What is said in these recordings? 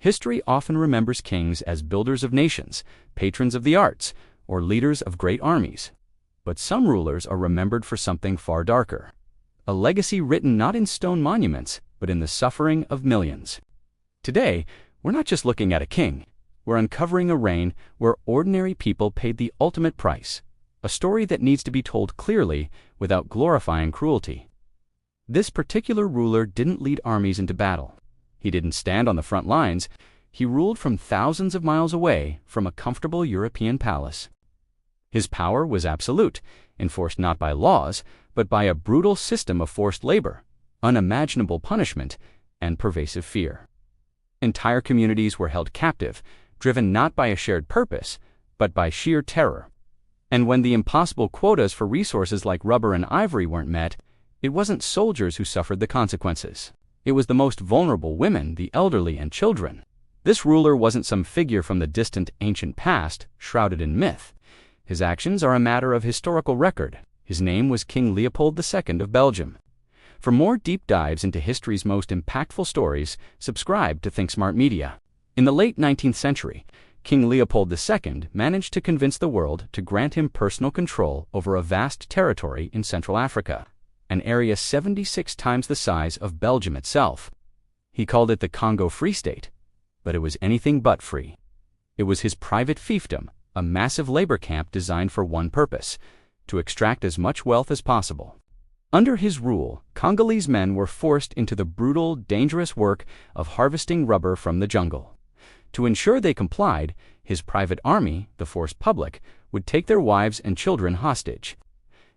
History often remembers kings as builders of nations, patrons of the arts, or leaders of great armies. But some rulers are remembered for something far darker. A legacy written not in stone monuments, but in the suffering of millions. Today, we're not just looking at a king. We're uncovering a reign where ordinary people paid the ultimate price. A story that needs to be told clearly without glorifying cruelty. This particular ruler didn't lead armies into battle. He didn't stand on the front lines. He ruled from thousands of miles away from a comfortable European palace. His power was absolute, enforced not by laws, but by a brutal system of forced labor, unimaginable punishment, and pervasive fear. Entire communities were held captive, driven not by a shared purpose, but by sheer terror. And when the impossible quotas for resources like rubber and ivory weren't met, it wasn't soldiers who suffered the consequences. It was the most vulnerable women, the elderly, and children. This ruler wasn't some figure from the distant ancient past, shrouded in myth. His actions are a matter of historical record. His name was King Leopold II of Belgium. For more deep dives into history's most impactful stories, subscribe to ThinkSmart Media. In the late 19th century, King Leopold II managed to convince the world to grant him personal control over a vast territory in Central Africa, an area 76 times the size of Belgium itself. He called it the Congo Free State, but it was anything but free. It was his private fiefdom, a massive labor camp designed for one purpose: to extract as much wealth as possible. Under his rule, Congolese men were forced into the brutal, dangerous work of harvesting rubber from the jungle. To ensure they complied, his private army, the force public, would take their wives and children hostage.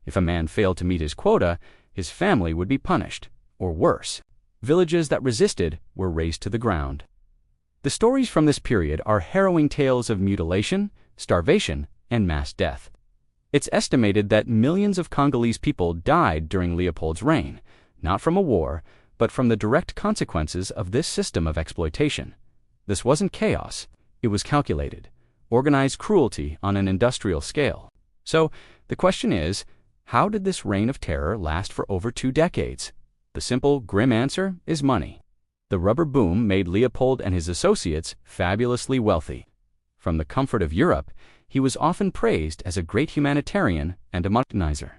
If a man failed to meet his quota, his family would be punished, or worse. Villages that resisted were razed to the ground. The stories from this period are harrowing tales of mutilation, starvation, and mass death. It's estimated that millions of Congolese people died during Leopold's reign, not from a war, but from the direct consequences of this system of exploitation. This wasn't chaos, it was calculated, organized cruelty on an industrial scale. So, the question is, how did this reign of terror last for over 2 decades? The simple, grim answer is money. The rubber boom made Leopold and his associates fabulously wealthy. From the comfort of Europe, he was often praised as a great humanitarian and a modernizer.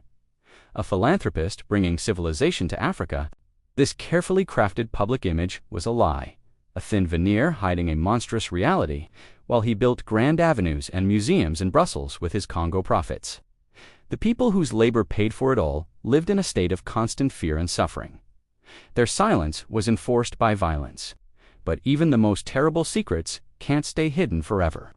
A philanthropist bringing civilization to Africa, this carefully crafted public image was a lie, a thin veneer hiding a monstrous reality, while he built grand avenues and museums in Brussels with his Congo profits. The people whose labor paid for it all lived in a state of constant fear and suffering. Their silence was enforced by violence. But even the most terrible secrets can't stay hidden forever.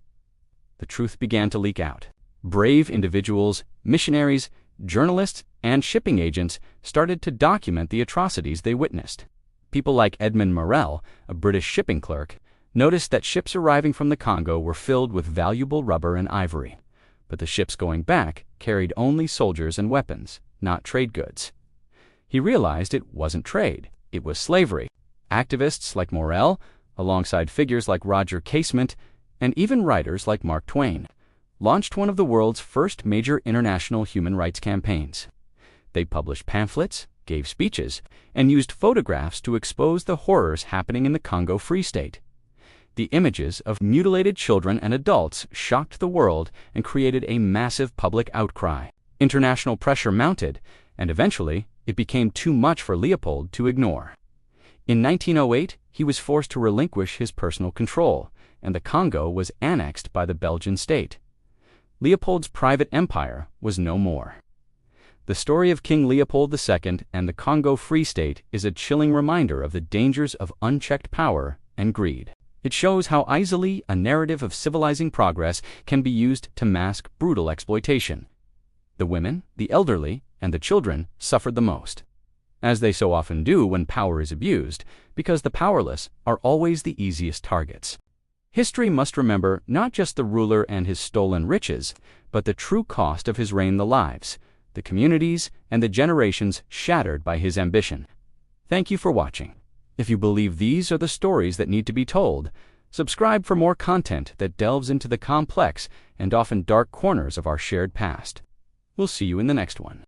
The truth began to leak out. Brave individuals, missionaries, journalists, and shipping agents started to document the atrocities they witnessed. People like Edmund Morel, a British shipping clerk, noticed that ships arriving from the Congo were filled with valuable rubber and ivory. But the ships going back carried only soldiers and weapons, not trade goods. He realized it wasn't trade, it was slavery. Activists like Morel, alongside figures like Roger Casement, and even writers like Mark Twain, launched one of the world's first major international human rights campaigns. They published pamphlets, gave speeches, and used photographs to expose the horrors happening in the Congo Free State. The images of mutilated children and adults shocked the world and created a massive public outcry. International pressure mounted, and eventually it became too much for Leopold to ignore. In 1908, he was forced to relinquish his personal control, and the Congo was annexed by the Belgian state. Leopold's private empire was no more. The story of King Leopold II and the Congo Free State is a chilling reminder of the dangers of unchecked power and greed. It shows how easily a narrative of civilizing progress can be used to mask brutal exploitation. The women, the elderly, and the children suffered the most, as they so often do when power is abused, because the powerless are always the easiest targets. History must remember not just the ruler and his stolen riches, but the true cost of his reign, the lives, the communities, and the generations shattered by his ambition. Thank you for watching. If you believe these are the stories that need to be told, subscribe for more content that delves into the complex and often dark corners of our shared past. We'll see you in the next one.